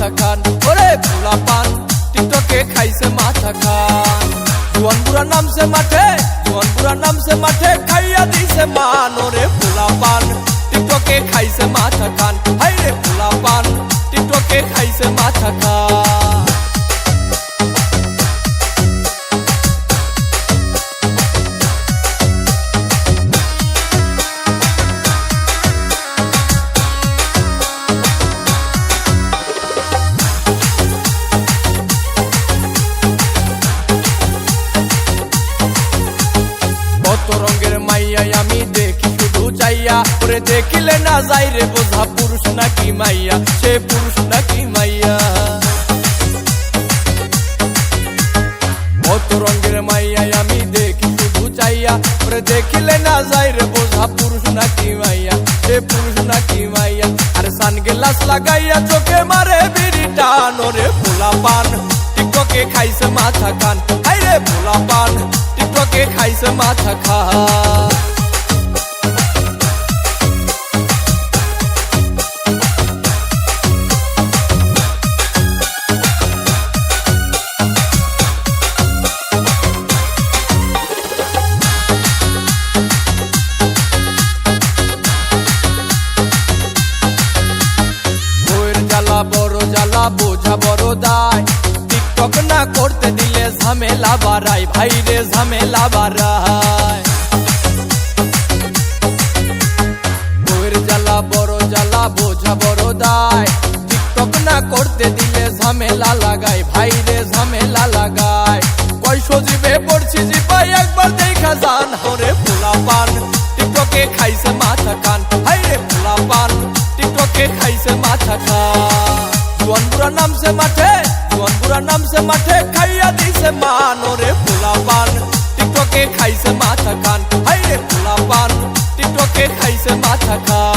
মাথা খান, ওরে পোলা পান টিকটকে খাইছে মাথা খান। জোয়ান বুড়া নামছে মাঠে, জোয়ান বুড়া নামছে মাঠে, খাইয়া দিছে মান, ওরে পোলা পান টিকটকে খাইছে মাথা খান, হাই রে পোলা পান টিকটকে খাইছে মাথা খান। কত রঙের মাইয়া আমি দেখি শুধু চাইয়া, ওরে দেখিলে না যাই রে বোঝা পুরুষ নাকি মাইয়া, সে পুরুষ নাকি মাইয়া। কত রঙের মাইয়া আমি দেখি শুধু চাইয়া, ওরে দেখিলে না যাই রে বোঝা পুরুষ নাকি মাইয়া, সে পুরুষ নাকি মাইয়া। আর সানগ্লাস লাগাইয়া চোখে মারে বিড়ি টান, ওরে পোলা পান টিকটকে খাইছে মাথা খান, হাই রে পোলা পান টিকটকে খাইছে মাথা খান। বড় জ্বালা বোঝা বড় দায়, টিকটক না করতে দিলে ঝামেলা বাড়ায়, ভাইরে ঝামেলা বাড়ায়। বউয়ের জ্বালা বড় জ্বালা বোঝা বড় দায়, টিকটক না করতে দিলে ঝামেলা লাগায়, ভাইরে ঝামেলা লাগায়। কয় সজীবে পড়ছি জিপাই একবার দেখা যান, ওরে পোলা পান টিকটকে খাইছে মাথা খান, হাইরে পোলা পান টিকটকে খাইছে মাথা খান। জোয়ান বুড়া নামছে মাঠে, জোয়ান বুড়া নামছে মাঠে, খাইয়া দিছে মান, ওরে পোলা পান টিকটকে খাইছে মাথা খান, হাইরে পোলা পান টিকটকে খাইছে মাথা খান।